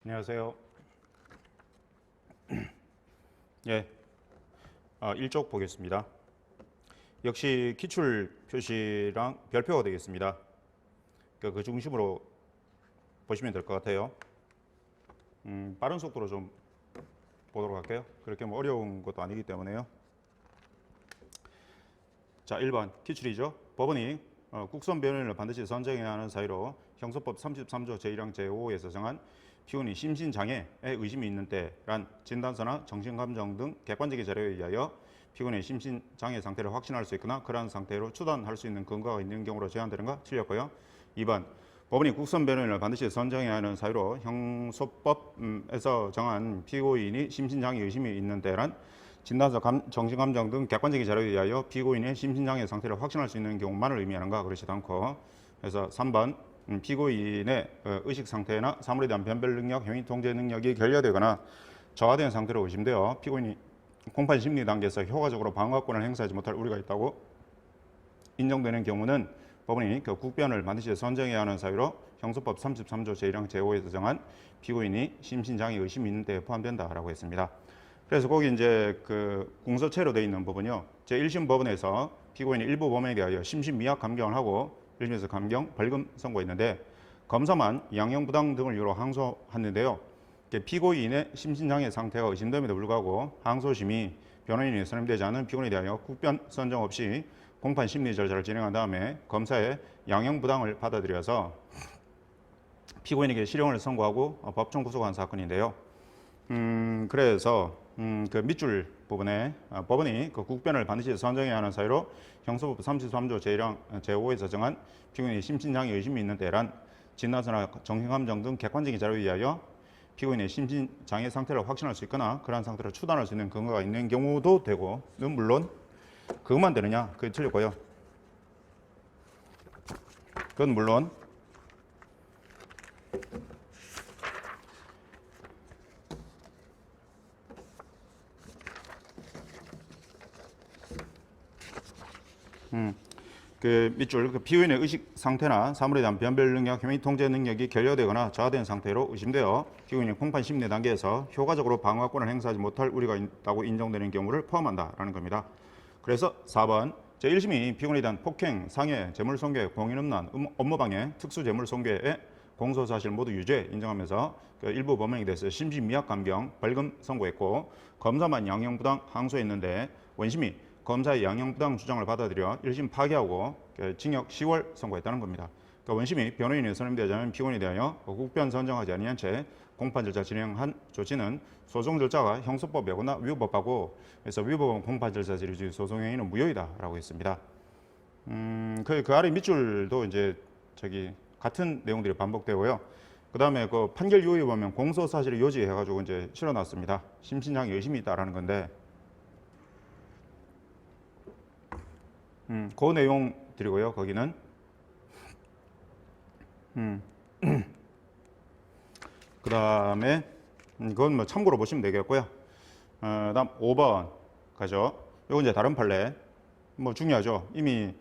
안녕하세요. 예, 1쪽 보겠습니다. 역시 기출 표시랑 별표가 되겠습니다. 그 중심으로 보시면 될 것 같아요. 빠른 속도로 좀 보도록 할게요. 그렇게 뭐 어려운 것도 아니기 때문에요. 자, 1번 기출이죠. 법원이 국선 변호인을 반드시 선정해야 하는 사유로 형소법 33조 제1항 제5호에서 정한 피고인이 심신장애에 의심이 있는 때란 진단서나 정신감정 등 객관적인 자료에 의하여 피고인의 심신장애 상태를 확신할 수 있거나 그러한 상태로 추단할 수 있는 근거가 있는 경우로 제한되는가? 틀렸고요. 2번 법원이 국선 변호인을 반드시 선정해야 하는 사유로 형소법에서 정한 피고인이 심신장애 의심이 있는 때란 진단서, 정신감정 등 객관적인 자료에 의하여 피고인의 심신장애 상태를 확신할 수 있는 경우만을 의미하는가? 그렇지도 않고. 그래서 3번 피고인의 의식 상태나 사물에 대한 변별 능력, 행위 통제 능력이 결여되거나 저하된 상태로 의심되어 피고인이 공판 심리 단계에서 효과적으로 방어권을 행사하지 못할 우려가 있다고 인정되는 경우는 법원이 그 국변을 반드시 선정해야 하는 사유로 형소법 33조 제1항 제5에서 정한 피고인이 심신장애 의심이 있는 데에 포함된다라고 했습니다. 그래서 거기 이제 그 공소체로 되어 있는 부분요. 제1심 법원에서 피고인이 일부 범행에 대하여 심신미약 감경을 하고 1심에서 감경, 벌금 선고했는데 검사만 양형부당 등을 이유로 항소했는데요. 피고인의 심신장애 상태가 의심됨에도 불구하고 항소심이 변호인이 선임되지 않은 피고인에 대하여 국변 선정 없이 공판 심리 절차를 진행한 다음에 검사의 양형부당을 받아들여서 피고인에게 실형을 선고하고 법정 구속한 사건인데요. 그래서 그 밑줄 부분에 법원이 그 국변을 반드시 선정해야 하는 사유로 형소법 33조 제1항 제5에서 정한 피고인이 심신장애 의심이 있는 때란 진단서나 정신감정 등 객관적인 자료에 의하여 피고인의 심신장애 상태를 확신할 수 있거나 그러한 상태로 추단할 수 있는 근거가 있는 경우도 되고, 물론 그것만 되느냐? 그게 틀렸고요. 그건 물론 그 밑줄 그 피고인의 의식 상태나 사물에 대한 변별 능력, 행위 통제 능력이 결여되거나 저하된 상태로 의심되어 피고인이 공판 심리 단계에서 효과적으로 방어권을 행사하지 못할 우려가 있다고 인정되는 경우를 포함한다라는 겁니다. 그래서 4번 제1심이 피고인에 대한 폭행, 상해, 재물손괴, 공인음란, 업무방해, 특수재물손괴의 공소사실 모두 유죄 인정하면서 그 일부 범행에 대해서 심신미약 감경, 벌금 선고했고 검사만 양형부당 항소했는데 원심이 검사의 양형부당 주장을 받아들여 1심 파기하고 징역 10월 선고했다는 겁니다. 그러니까 원심이 변호인이 선임되지 않은 피고인에 대하여 국변 선정하지 아니한 채 공판 절차 진행한 조치는 소송 절차가 형소법에 어긋나 위법하고 그래서 위법은 공판 절차 질의 소송 행위는 무효이다라고 했습니다. 그 아래 밑줄도 이제 같은 내용들이 반복되고요. 그 다음에 그 판결 이후에 보면 공소 사실을 요지해가지고 이제 실어놨습니다. 심신장애 의심이 있다라는 건데. 그 내용 드리고요. 거기는 그 다음에 그건 뭐 참고로 보시면 되겠고요. 다음 5번 가죠. 이건 이제 다른 판례 뭐 중요하죠. 이미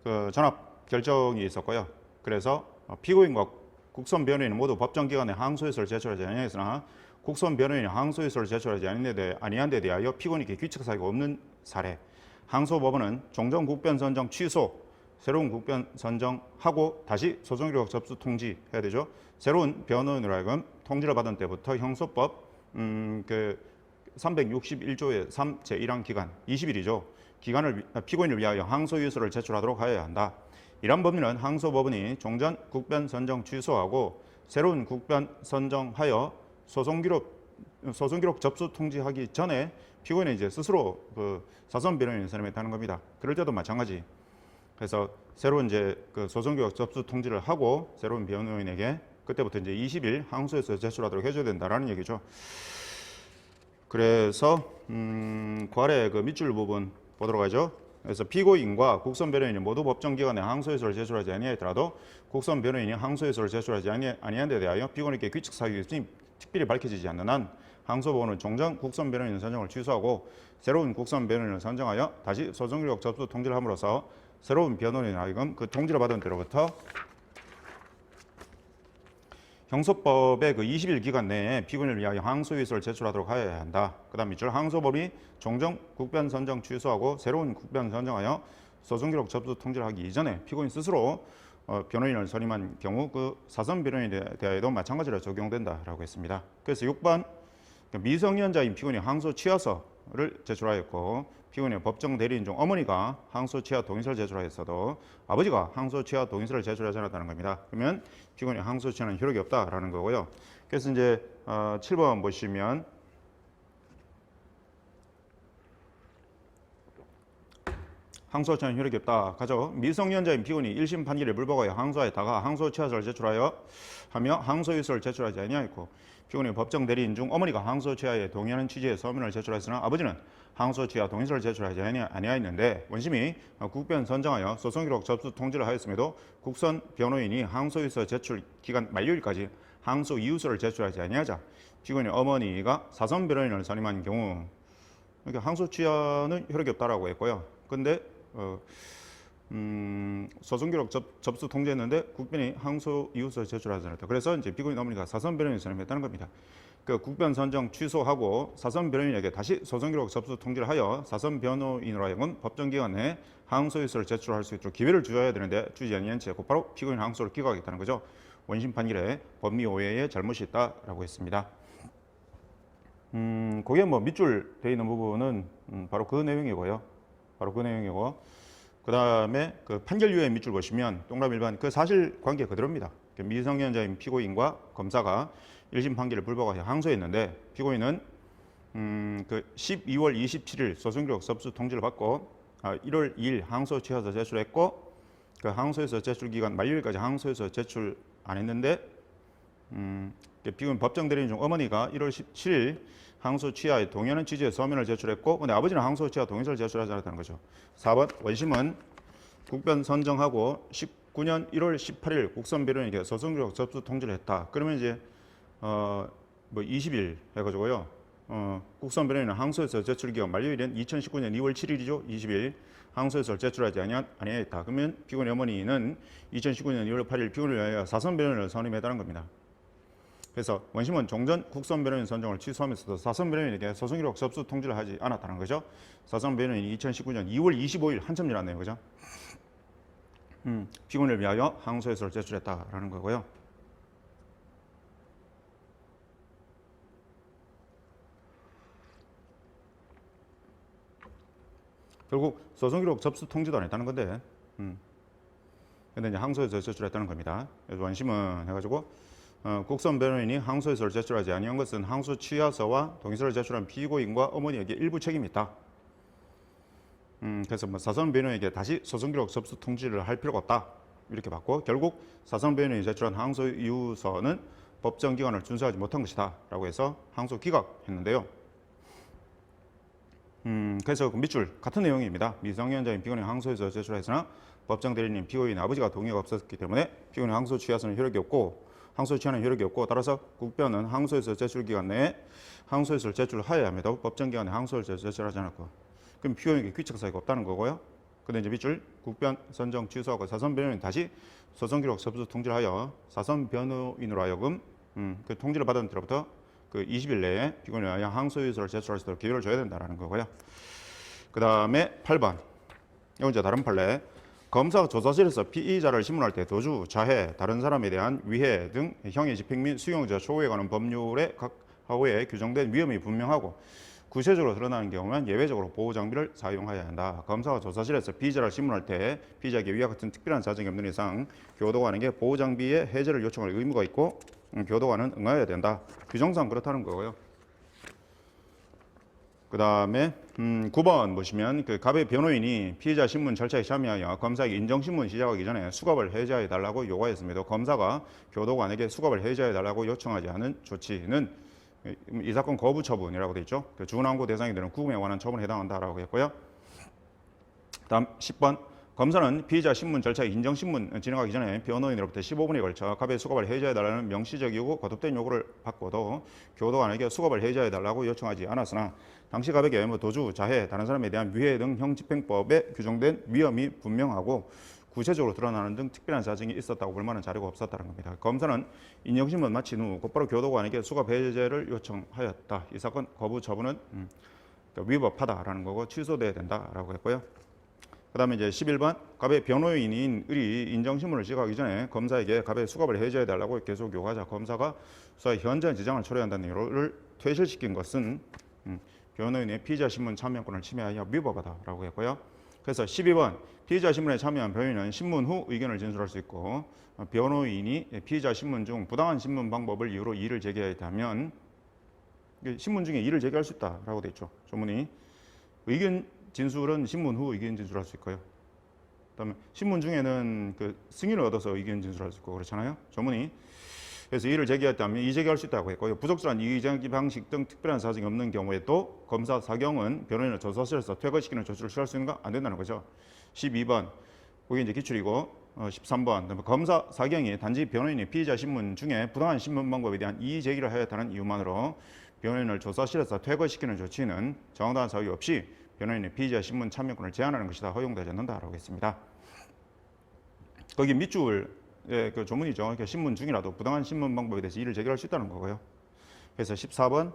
그 전압 결정이 있었고요. 그래서 피고인과 국선 변호인은 모두 법정 기관에 항소유서를 제출하지 아니하였으나 국선 변호인이 항소유서를 제출하지 아니한 데 대하여 피고인에게 규칙 사유가 없는 사례. 항소법원은 종전 국변 선정 취소, 새로운 국변 선정하고 다시 소송기록 접수 통지해야 되죠. 새로운 변호인으로 하여금 통지를 받은 때부터 형소법 그 361조의 3 제1항 기간 20일이죠. 기간을 피고인을 위하여 항소유서를 제출하도록 하여야 한다. 이런 법률은 항소법원이 종전 국변 선정 취소하고 새로운 국변 선정하여 소송기록 접수 통지하기 전에 피고인은 이제 스스로 그 사선 변호인을 선임했다는 겁니다. 그럴 때도 마찬가지. 그래서 새로운 이제 그 소송기록 접수 통지를 하고 새로운 변호인에게 그때부터 이제 20일 항소유서 제출하도록 해줘야 된다라는 얘기죠. 그래서 그 아래 그 밑줄 부분 보도록 하죠. 그래서 피고인과 국선 변호인이 모두 법정 기관에 항소유서를 제출하지 아니하더라도 국선 변호인이 항소유서를 제출하지 아니한 데 대하여 피고인에게 규칙 사유 없이 특별히 밝혀지지 않는 한 항소법원은 종전 국선 변호인 선정을 취소하고 새로운 국선 변호인을 선정하여 다시 소송기록 접수 통지를 함으로써 새로운 변호인을 하여금 그 통지를 받은 때로부터 형소법의 그 20일 기간 내에 피고인을 위하여 항소유서를 제출하도록 하여야 한다. 그 다음 밑줄 항소법이 종정 국변 선정 취소하고 새로운 국변 선정하여 소송기록 접수 통지를 하기 이전에 피고인 스스로 변호인을 선임한 경우 그 사선 변호인에 대하여도 마찬가지로 적용된다라고 했습니다. 그래서 6번 미성년자인 피고인이 항소 취하서를 제출하였고 피고인의 법정 대리인 중 어머니가 항소 취하 동의서를 제출하였어도 아버지가 항소 취하 동의서를 제출하지 않았다는 겁니다. 그러면 피고인이 항소 취하는 효력이 없다라는 거고요. 그래서 이제 7번 보시면 항소 취하는 효력이 없다. 가죠. 미성년자인 피고인이 1심 판결에 불복하여 항소하였다가 항소 취하서를 제출하여 하며 항소 유서를 제출하지 아니하였고 피고인의 법정 대리인 중 어머니가 항소 취하에 동의하는 취지의 서면을 제출하였으나 아버지는 항소 취하 동의서를 제출하지 아니하였는데 원심이 국변 선정하여 소송기록 접수 통지를 하였음에도 국선 변호인이 항소 유서 제출 기간 만료일까지 항소 이유서를 제출하지 아니하자 피고인의 어머니가 사선 변호인을 선임한 경우 그러니까 항소 취하는 효력이 없다라고 했고요. 근데 소송기록 접수 통지했는데 국변이 항소 이유서 제출하지 않았다. 그래서 이제 피고인 어머니가 사선 변호인 선임했다는 겁니다. 그 국변 선정 취소하고 사선 변호인에게 다시 소송기록 접수 통지를 하여 사선 변호인으로 하여금 법정 기간 내에 항소 이유서를 제출할 수 있도록 기회를 주어야 되는데 주지 아니한 채 곧바로 피고인 항소를 기각하겠다는 거죠. 원심 판결에 법리 오해에 잘못이 있다라고 했습니다. 그게 뭐 밑줄 돼 있는 부분은 바로 그 내용이고요. 바로 그 내용이고 그 다음에 그 판결 이후의 밑줄 보시면 동그라미 일반 그 사실관계 그대로입니다. 미성년자인 피고인과 검사가 1심 판결을 불복하여 항소했는데 피고인은 그 12월 27일 소송기록 접수 통지를 받고 1월 2일 항소 취하서 제출했고 그 항소에서 제출 기간 만료일까지 항소에서 제출 안 했는데 피고인 법정 대리인 중 어머니가 1월 17일 항소 취하에 동의하는 취지의 서면을 제출했고 근데 아버지는 항소 취하 동의서를 제출하지 않았다는 거죠. 4번 원심은 국변 선정하고 19년 1월 18일 국선 변호인에게 소송기록 접수 통지를 했다. 그러면 이제 뭐 20일 해가지고요. 국선 변호인은 항소에서 제출 기간 만료일은 2019년 2월 7일이죠. 20일 항소에서 제출하지 아니했다. 그러면 피고인의 어머니는 2019년 2월 8일 피고인을 위하여 사선 변호인을 선임했다는 겁니다. 그래서 원심은 종전 국선 변호인 선정을 취소하면서도 사선 변호인에게 소송기록 접수 통지를 하지 않았다는 거죠. 사선 변호인이 2019년 2월 25일 한참 지났네요, 그죠? 피고인을 위하여 항소에서 제출했다라는 거고요. 결국 소송기록 접수 통지도 안 했다는 건데, 근데 이제 항소에서 제출했다는 겁니다. 그래서 원심은 해가지고 국선 변호인이 항소유서를 제출하지 아니한 것은 항소 취하서와 동의서를 제출한 피고인과 어머니에게 일부 책임이 있다. 그래서 뭐 사선 변호인에게 다시 소송기록 접수 통지를 할 필요가 없다. 이렇게 봤고 결국 사선 변호인이 제출한 항소 이유서는 법정 기간을 준수하지 못한 것이다. 라고 해서 항소 기각했는데요. 그래서 그 밑줄 같은 내용입니다. 미성년자인 피고인이 항소유서 제출했으나 법정 대리인 피고인 아버지가 동의가 없었기 때문에 피고인의 항소 취하서는 효력이 없고 항소 취하는 효력이 없고 따라서 국변은 항소유서 제출 기간 내에 항소유서를 제출하여야 합니다. 법정 기간에 항소유서를 제출하지 않았고 그럼 피고인에게 규칙 사유가 없다는 거고요. 근데 이제 밑줄 국변 선정 취소하고 사선 변호인 다시 소송기록 접수 통지를 하여 사선 변호인으로 하여금 그 통지를 받은 때로부터 그 20일 내에 피고인에 의하여 항소유서를 제출할 수 있도록 기회를 줘야 된다는 거고요. 그 다음에 8번 이건 이제 다른 판례. 검사가 조사실에서 피의자를 신문할 때 도주, 자해, 다른 사람에 대한 위해 등 형의 집행 및 수용자 초호에 관한 법률의 각 하호에 규정된 위험이 분명하고 구체적으로 드러나는 경우는 예외적으로 보호장비를 사용해야 한다. 검사가 조사실에서 피의자를 신문할 때 피의자에게 위와 같은 특별한 사정이 없는 이상 교도관에게 보호장비의 해제를 요청할 의무가 있고 교도관은 응하여야 된다. 규정상 그렇다는 거고요. 그 다음에 9번 보시면 그 갑의 변호인이 피의자 신문 절차에 참여하여 검사에게 인정신문 시작하기 전에 수갑을 해제해 달라고 요구하였음에도 검사가 교도관에게 수갑을 해제해 달라고 요청하지 않은 조치는 이 사건 거부 처분이라고 되어 있죠. 그 주원항고 대상이 되는 구금에 관한 처분에 해당한다라고 했고요. 다음 10번 검사는 피의자 신문 절차에 인정신문 진행하기 전에 변호인으로부터 15분에 걸쳐 갑의 수갑을 해제해달라는 명시적이고 거듭된 요구를 받고도 교도관에게 수갑을 해제해달라고 요청하지 않았으나 당시 갑에게 도주, 자해, 다른 사람에 대한 위해 등 형집행법에 규정된 위험이 분명하고 구체적으로 드러나는 등 특별한 사정이 있었다고 볼 만한 자료가 없었다는 겁니다. 검사는 인정신문 마친 후 곧바로 교도관에게 수갑 해제를 요청하였다. 이 사건 거부 처분은 위법하다라는 거고 취소돼야 된다라고 했고요. 그다음에 이제 11번 갑의 변호인인 을이 인정신문을 지각하기 전에 검사에게 갑의 수갑을 해제해 달라고 계속 요구하자 검사가 수사의 현저한 지장을 초래한다는 이유를 퇴실시킨 것은 변호인의 피의자 신문 참여권을 침해하여 위법하다라고 했고요. 그래서 12번 피의자 신문에 참여한 변호인은 신문 후 의견을 진술할 수 있고 변호인이 피의자 신문 중 부당한 신문 방법을 이유로 이의를 제기했다면 신문 중에 이의를 제기할 수 있다라고 돼 있죠. 조문이 의견 진술은 신문 후 의견 진술할 수 있고요. 그다음에 신문 중에는 그 승인을 얻어서 의견 진술할 수 있고 그렇잖아요. 조문이 그래서 이의를 제기했다면 이의 제기할 수 있다고 했고요. 부적절한 이의 제기 방식 등 특별한 사정이 없는 경우에도 검사 사경은 변호인을 조사실에서 퇴거시키는 조치를 취할 수 있는가 안 된다는 거죠. 12번 그게 이제 기출이고 13번 검사 사경이 단지 변호인이 피의자 신문 중에 부당한 신문 방법에 대한 이의 제기를 하였다는 이유만으로 변호인을 조사실에서 퇴거시키는 조치는 정당한 사유 없이 변호인의 피의자 신문 참여권을 제한하는 것이다. 허용되지 않는다라고 했습니다. 거기 밑줄의 그 조문이죠. 그러니까 신문 중이라도 부당한 신문 방법에 대해서 이의를 제기할 수 있다는 거고요. 그래서 14번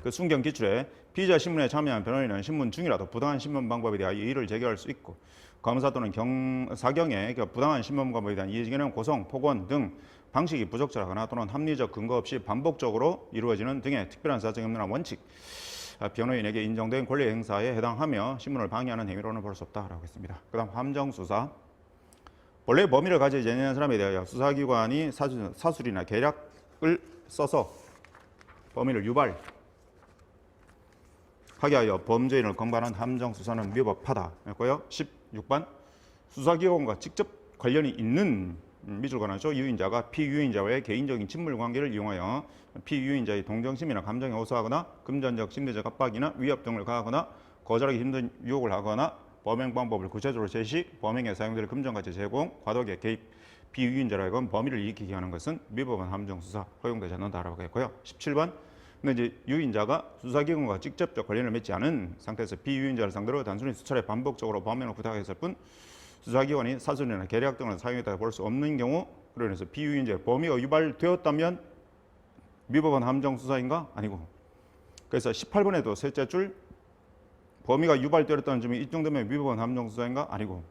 그 순경 기출에 피의자 신문에 참여한 변호인은 신문 중이라도 부당한 신문 방법에 대하여 이의를 제기할 수 있고 검사 또는 사경의 그 부당한 신문 방법에 대한 이의 제기는 고성, 폭언 등 방식이 부적절하거나 또는 합리적 근거 없이 반복적으로 이루어지는 등의 특별한 사정이 없는 한 원칙 변호인에게 인정된 권리 행사에 해당하며 신문을 방해하는 행위로는 볼 수 없다라고 했습니다. 그다음 함정수사 본래 범위를 가지지 않는 사람에 대하여 수사기관이 사술이나 계략을 써서 범위를 유발하게 하여 범죄인을 검거하는 함정수사는 위법하다였고요. 16번 수사기관과 직접 관련이 있는 밑줄 그어놨죠. 유인자가 피유인자와의 개인적인 친물 관계를 이용하여 피유인자의 동정심이나 감정에 호소하거나 금전적, 심리적 압박이나 위협 등을 가하거나 거절하기 힘든 유혹을 하거나 범행 방법을 구체적으로 제시, 범행에 사용될 금전가치 제공, 과도기에 개입, 피유인자라 하여금 범위를 일으키게 하는 것은 위법한 함정수사 허용되지 않는다라고 했고요. 17번 근데 이제 유인자가 수사기관과 직접적 관련을 맺지 않은 상태에서 피유인자를 상대로 단순히 수차례 반복적으로 범행을 부탁했을 뿐 수사기관이 사술이나 계략 등을 사용했다고 볼 수 없는 경우 그래서 피유인자의 범위가 유발되었다면 위법한 함정수사인가? 아니고 그래서 18번에도 셋째 줄 범위가 유발되었다는 점이 입증되면 위법한 함정수사인가? 아니고